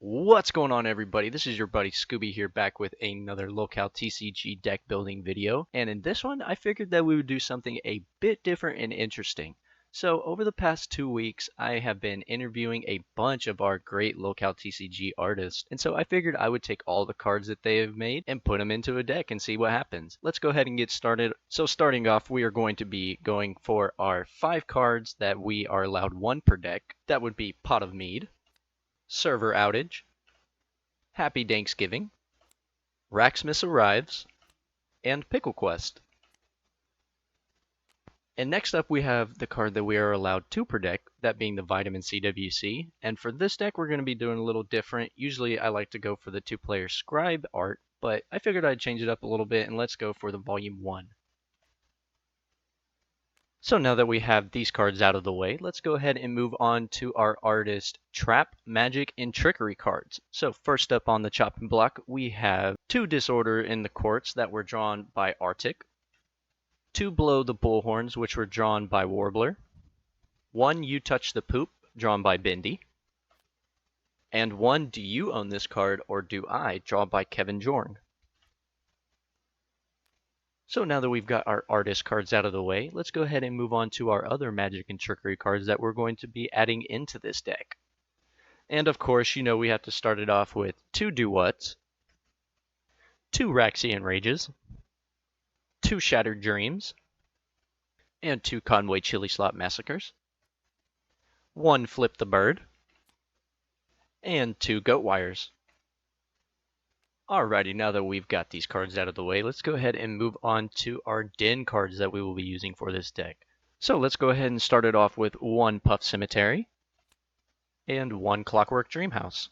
What's going on, everybody? This is your buddy Scooby here, back with another LolCow TCG deck building video. And in this one, I figured that we would do something a bit different and interesting. So over the past 2 weeks, I have been interviewing a bunch of our great LolCow TCG artists. And so I figured I would take all the cards that they have made and put them into a deck and see what happens. Let's go ahead and get started. So starting off, we are going to be going for our 5 cards that we are allowed 1 per deck. That would be Pot of Mead, Server Outage, Happy Thanksgiving, Raxmas Arrives, and Pickle Quest. And next up we have the card that we are allowed 2 per deck, that being the Vitamin CWC. And for this deck we're going to be doing a little different. Usually I like to go for the 2-player Scribe art, but I figured I'd change it up a little bit and let's go for the Volume 1. So now that we have these cards out of the way, let's go ahead and move on to our artist Trap, Magic, and Trickery cards. So first up on the chopping block, we have 2 Disorder in the Courts that were drawn by Artic, 2 Blow the Bullhorns which were drawn by Warbler, 1 You Touch the Poop drawn by Bendy, and 1 Do You Own This Card or Do I drawn by Kevin Jorn. So now that we've got our artist cards out of the way, let's go ahead and move on to our other Magic and Trickery cards that we're going to be adding into this deck. And of course, you know we have to start it off with 2 Do-Whats, 2 Raxian Rages, 2 Shattered Dreams, and 2 Conway Chili Slot Massacres, 1 Flip the Bird, and 2 Goat Wires. Alrighty, now that we've got these cards out of the way, let's go ahead and move on to our Den cards that we will be using for this deck. So let's go ahead and start it off with 1 Puff Cemetery and 1 Clockwork Dreamhouse.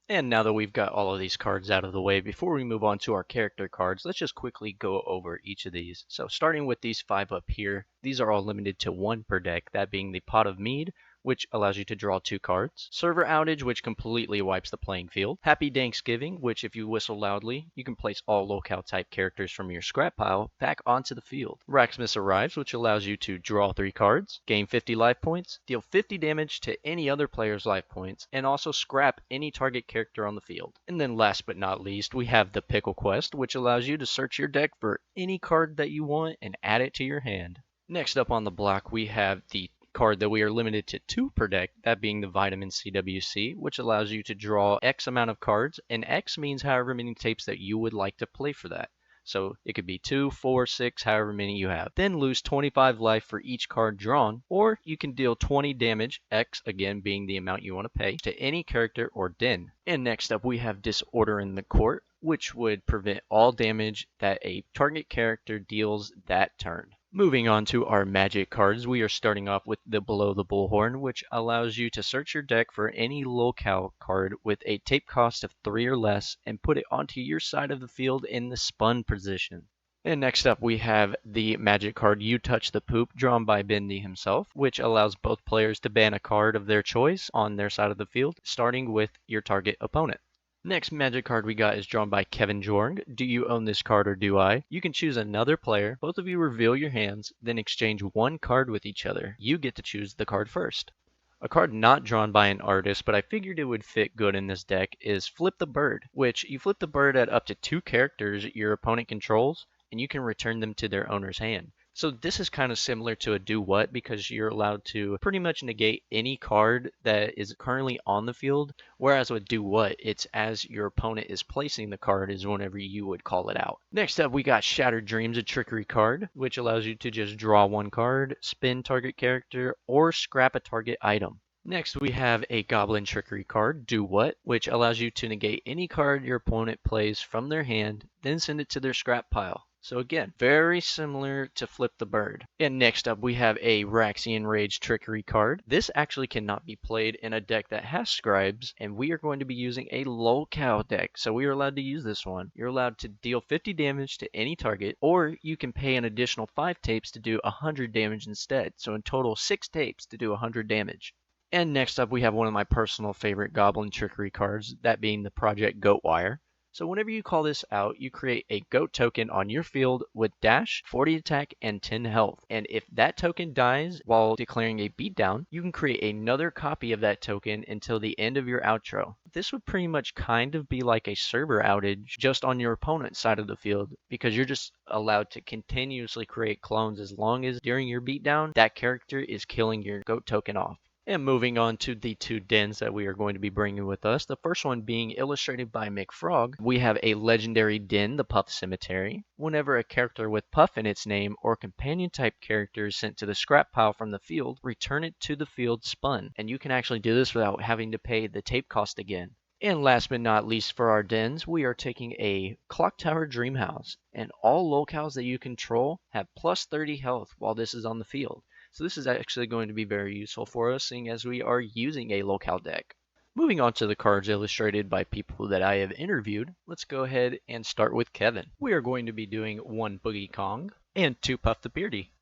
And now that we've got all of these cards out of the way, before we move on to our character cards, let's just quickly go over each of these. So starting with these 5 up here, these are all limited to 1 per deck, that being the Pot of Mead, which allows you to draw 2 cards, Server Outage, which completely wipes the playing field, Happy Thanksgiving, which if you whistle loudly, you can place all LolCow type characters from your scrap pile back onto the field. Raxmas Arrives, which allows you to draw 3 cards, gain 50 life points, deal 50 damage to any other player's life points, and also scrap any target character on the field. And then last but not least, we have the Pickle Quest, which allows you to search your deck for any card that you want and add it to your hand. Next up on the block, we have the card that we are limited to 2 per deck, that being the Vitamin CWC, which allows you to draw X amount of cards, and X means however many tapes that you would like to play for that. So it could be 2, 4, 6, however many you have. Then lose 25 life for each card drawn, or you can deal 20 damage, X again being the amount you want to pay, to any character or den. And next up we have Disorder in the Court, which would prevent all damage that a target character deals that turn. Moving on to our magic cards, we are starting off with the Below the Bullhorn, which allows you to search your deck for any LolCow card with a tape cost of 3 or less and put it onto your side of the field in the spun position. And next up we have the magic card You Touch the Poop, drawn by Bendy himself, which allows both players to ban a card of their choice on their side of the field, starting with your target opponent. Next magic card we got is drawn by Kevin Jorn. Do you own this card or do I? You can choose another player. Both of you reveal your hands, then exchange 1 card with each other. You get to choose the card first. A card not drawn by an artist, but I figured it would fit good in this deck, is Flip the Bird, which you flip the bird at up to 2 characters your opponent controls, and you can return them to their owner's hand. So this is kind of similar to a Do-What because you're allowed to pretty much negate any card that is currently on the field, whereas with Do-What, it's as your opponent is placing the card is whenever you would call it out. Next up, we got Shattered Dreams, a Trickery card, which allows you to just draw 1 card, spin target character, or scrap a target item. Next, we have a Goblin Trickery card, Do-What, which allows you to negate any card your opponent plays from their hand, then send it to their scrap pile. So again, very similar to Flip the Bird. And next up we have a Raxian Rage Trickery card. This actually cannot be played in a deck that has scribes, and we are going to be using a LolCow deck, so we are allowed to use this one. You're allowed to deal 50 damage to any target, or you can pay an additional 5 tapes to do 100 damage instead. So in total 6 tapes to do 100 damage. And next up we have one of my personal favorite Goblin Trickery cards, that being the Project Goat Wire. So whenever you call this out, you create a goat token on your field with dash, 40 attack, and 10 health. And if that token dies while declaring a beatdown, you can create another copy of that token until the end of your outro. This would pretty much kind of be like a server outage just on your opponent's side of the field, because you're just allowed to continuously create clones as long as during your beatdown, that character is killing your goat token off. And moving on to the two dens that we are going to be bringing with us. The first one being illustrated by McFrog. We have a legendary den, the Puff Cemetery. Whenever a character with Puff in its name or companion type character is sent to the scrap pile from the field, return it to the field spun. And you can actually do this without having to pay the tape cost again. And last but not least for our dens, we are taking a Clock Tower Dream House. And all LolCows that you control have plus 30 health while this is on the field. So this is actually going to be very useful for us, seeing as we are using a LolCow deck. Moving on to the cards illustrated by people that I have interviewed, let's go ahead and start with Kevin. We are going to be doing 1 Boogie Kong and 2 Puff the Beardy.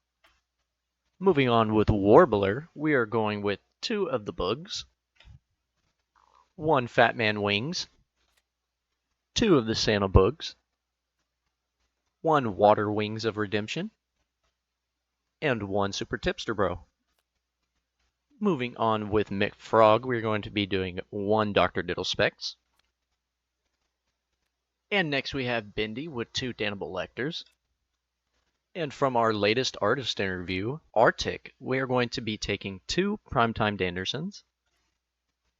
Moving on with Warbler, we are going with 2 of the Bugs, 1 Fat Man Wings, 2 of the Santa Bugs, 1 Water Wings of Redemption, and 1 Super Tipster Bro. Moving on with McFrog, we're going to be doing 1 Dr. Diddlespecs. And next we have Bendy with 2 Dannibal Lectors. And from our latest artist interview, Artic, we are going to be taking 2 Primetime Dandersons,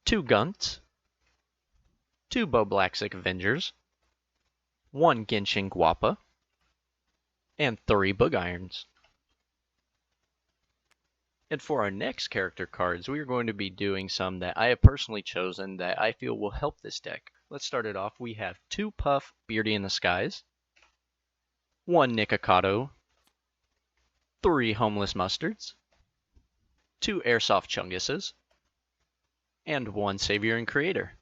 2 Gunts, 2 Bo Blacksik Avengers, 1 Genshin Guapa, and 3 Bug Irons. And for our next character cards, we are going to be doing some that I have personally chosen that I feel will help this deck. Let's start it off. We have 2 Puff Beardy in the Skies, 1 Nikocado, 3 Homeless Mustards, 2 Airsoft Chunguses, and 1 Savior and Creator.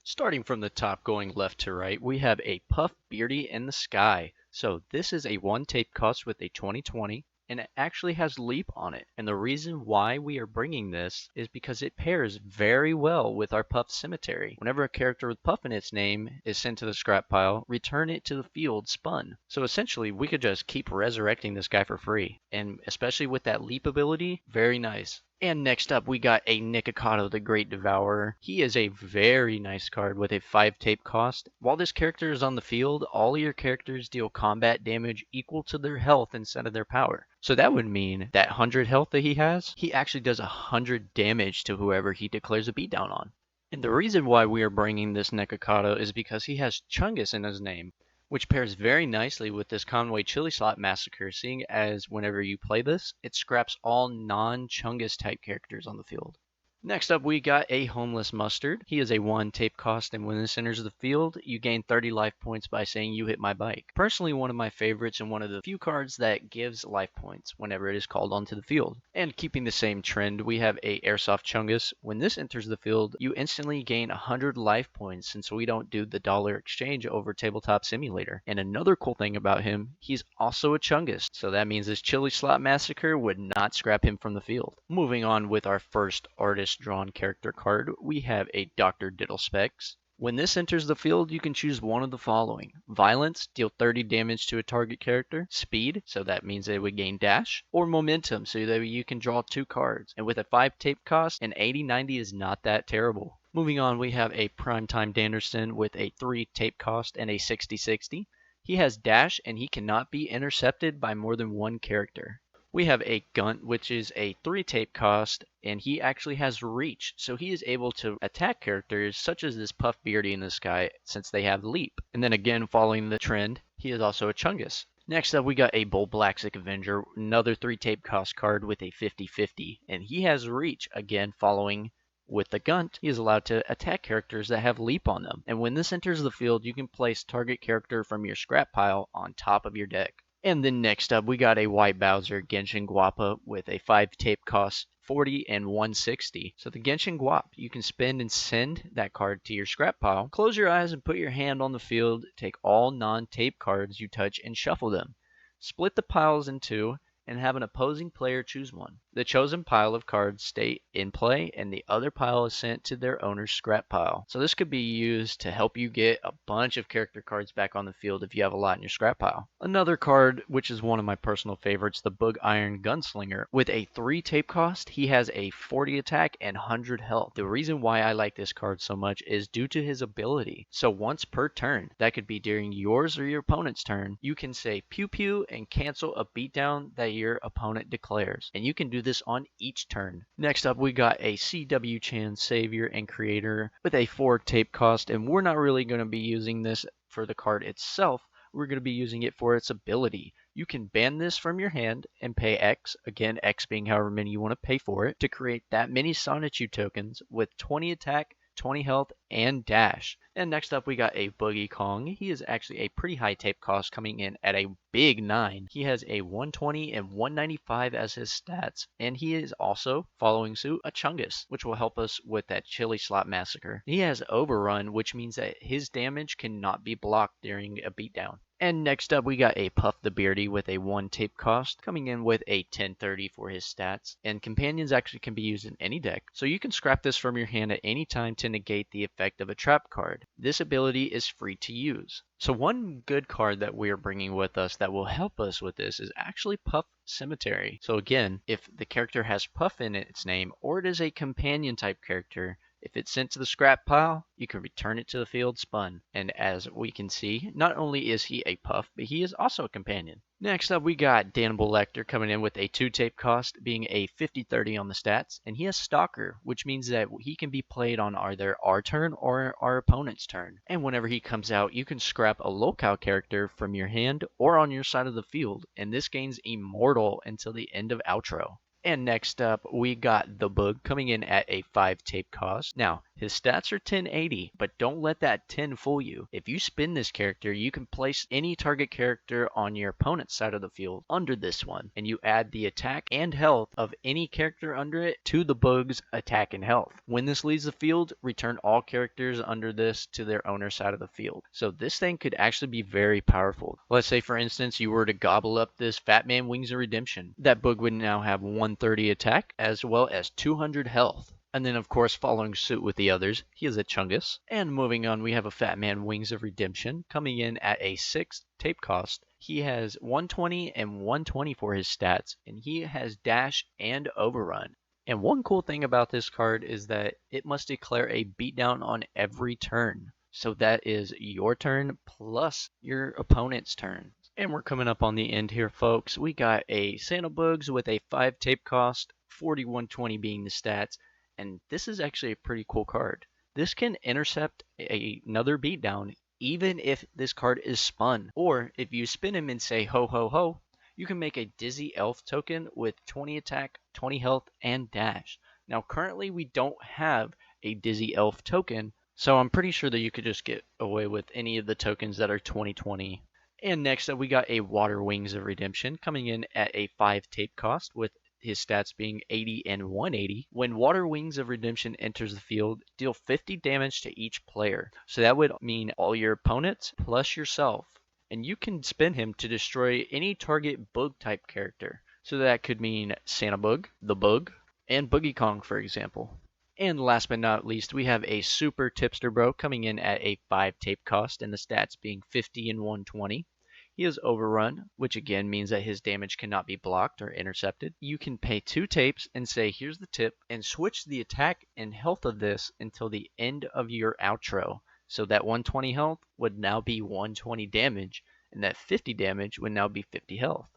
Starting from the top going left to right, we have a Puff Beardy in the Sky. So this is a 1 tape cost with a 20/20. And it actually has Leap on it. And the reason why we are bringing this is because it pairs very well with our Puff Cemetery. Whenever a character with Puff in its name is sent to the scrap pile, return it to the field spun. So essentially, we could just keep resurrecting this guy for free. And especially with that Leap ability, very nice. And next up, we got a Nikocado the Great Devourer. He is a very nice card with a 5 tape cost. While this character is on the field, all your characters deal combat damage equal to their health instead of their power. So that would mean that 100 health that he has, he actually does 100 damage to whoever he declares a beatdown on. And the reason why we are bringing this Nikocado is because he has Chungus in his name, which pairs very nicely with this Conway Chili Slot Massacre, seeing as whenever you play this, it scraps all non-Chungus type characters on the field. Next up, we got a Homeless Mustard. He is a 1 tape cost, and when this enters the field, you gain 30 life points by saying you hit my bike. Personally, one of my favorites and one of the few cards that gives life points whenever it is called onto the field. And keeping the same trend, we have a Airsoft Chungus. When this enters the field, you instantly gain 100 life points since we don't do the dollar exchange over Tabletop Simulator. And another cool thing about him, he's also a Chungus. So that means this Chili Slot Massacre would not scrap him from the field. Moving on with our first artist drawn character card, we have a Dr. Diddlespecs. When this enters the field, you can choose one of the following. Violence, deal 30 damage to a target character. Speed, so that means they would gain dash. Or Momentum, so that you can draw 2 cards. And with a 5 tape cost, an 80/90 is not that terrible. Moving on, we have a Primetime Danderson with a 3 tape cost and a 60/60. He has dash and he cannot be intercepted by more than 1 character. We have a Gunt, which is a 3 tape cost, and he actually has reach, so he is able to attack characters such as this Puff Beardy in the Sky since they have leap. And then again, following the trend, he is also a Chungus. Next up, we got a Bo Blacksik Avenger, another 3 tape cost card with a 50/50, and he has reach, again following with the Gunt. He is allowed to attack characters that have leap on them, and when this enters the field, you can place target character from your scrap pile on top of your deck. And then next up, we got a White Bowser Genshin Guapa with a 5 tape cost, 40 and 160. So the Genshin Guap, you can spend and send that card to your scrap pile. Close your eyes and put your hand on the field. Take all non-tape cards you touch and shuffle them. Split the piles in 2 and have an opposing player choose one. The chosen pile of cards stay in play, and the other pile is sent to their owner's scrap pile. So this could be used to help you get a bunch of character cards back on the field if you have a lot in your scrap pile. Another card, which is one of my personal favorites, the Bug Iron Gunslinger. With a 3 tape cost, he has a 40 attack and 100 health. The reason why I like this card so much is due to his ability. So once per turn, that could be during yours or your opponent's turn, you can say pew pew and cancel a beatdown that your opponent declares. And you can do this on each turn. Next up, we got a CW Chan Savior and Creator with a 4 tape cost, and we're not really going to be using this for the card itself. We're going to be using it for its ability. You can ban this from your hand and pay X, again X being however many you want to pay for it, to create that many Sonichu tokens with 20 attack, 20 health, and dash. And next up we got a Boogie Kong. He is actually a pretty high tape cost, coming in at a big 9. He has a 120 and 195 as his stats, and he is also, following suit, a Chungus, which will help us with that Chili Slot Massacre. He has Overrun, which means that his damage cannot be blocked during a beatdown. And next up we got a Puff the Beardy with a 1 tape cost, coming in with a 1030 for his stats. And companions actually can be used in any deck, so you can scrap this from your hand at any time to negate the effect of a trap card. This ability is free to use. So one good card that we are bringing with us that will help us with this is actually Puff Cemetery. So again, if the character has Puff in its name, or it is a companion type character, if it's sent to the scrap pile, you can return it to the field spun. And as we can see, not only is he a Puff, but he is also a companion. Next up, we got Dannibal Lecter coming in with a 2 tape cost, being a 50-30 on the stats. And he has Stalker, which means that he can be played on either our turn or our opponent's turn. And whenever he comes out, you can scrap a LolCow character from your hand or on your side of the field. And this gains Immortal until the end of outro. And next up, we got the Bug coming in at a 5 tape cost. Now, his stats are 1080, but don't let that 10 fool you. If you spin this character, you can place any target character on your opponent's side of the field under this one, and you add the attack and health of any character under it to the Bug's attack and health. When this leaves the field, return all characters under this to their owner's side of the field. So this thing could actually be very powerful. Let's say, for instance, you were to gobble up this Fat Man Wings of Redemption. That Bug would now have 130 attack as well as 200 health. And then, of course, following suit with the others, he is a Chungus. And moving on, we have a Fat Man Wings of Redemption coming in at a 6 tape cost. He has 120 and 120 for his stats, and he has Dash and Overrun. And one cool thing about this card is that it must declare a beatdown on every turn. So that is your turn plus your opponent's turn. And we're coming up on the end here, folks. We got a Santa Bugs with a 5 tape cost, 4120 being the stats. And this is actually a pretty cool card. This can intercept another beatdown even if this card is spun. Or if you spin him and say ho ho ho, you can make a Dizzy Elf token with 20 attack, 20 health, and dash. Now currently we don't have a Dizzy Elf token, so I'm pretty sure that you could just get away with any of the tokens that are 2020. And next up we got a Water Wings of Redemption coming in at a 5 tape cost with his stats being 80 and 180. When Water Wings of Redemption enters the field, deal 50 damage to each player. So that would mean all your opponents plus yourself. And you can spin him to destroy any target Bug type character. So that could mean Santa Bug, the Bug, and Boogie Kong, for example. And last but not least, we have a Super Tipster Bro coming in at a 5 tape cost, and the stats being 50 and 120. He is Overrun, which again means that his damage cannot be blocked or intercepted. You can pay 2 tapes and say, here's the tip, and switch the attack and health of this until the end of your outro. So that 120 health would now be 120 damage, and that 50 damage would now be 50 health.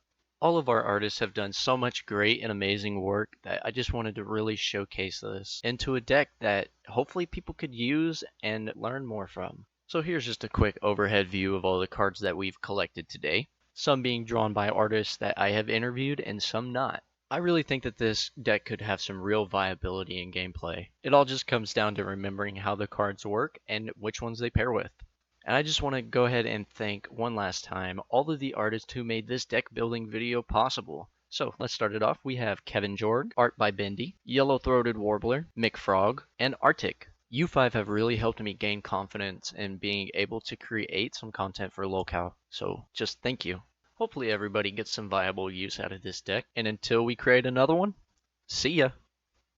All of our artists have done so much great and amazing work that I just wanted to really showcase this into a deck that hopefully people could use and learn more from. So here's just a quick overhead view of all the cards that we've collected today, some being drawn by artists that I have interviewed and some not. I really think that this deck could have some real viability in gameplay. It all just comes down to remembering how the cards work and which ones they pair with. And I just want to go ahead and thank one last time all of the artists who made this deck building video possible. So let's start it off. We have Kevin Jorg, art by Bendy, Yellow-Throated Warbler, McFrog, and Artic. You 5 have really helped me gain confidence in being able to create some content for LolCow, so just thank you. Hopefully everybody gets some viable use out of this deck, and until we create another one, See ya.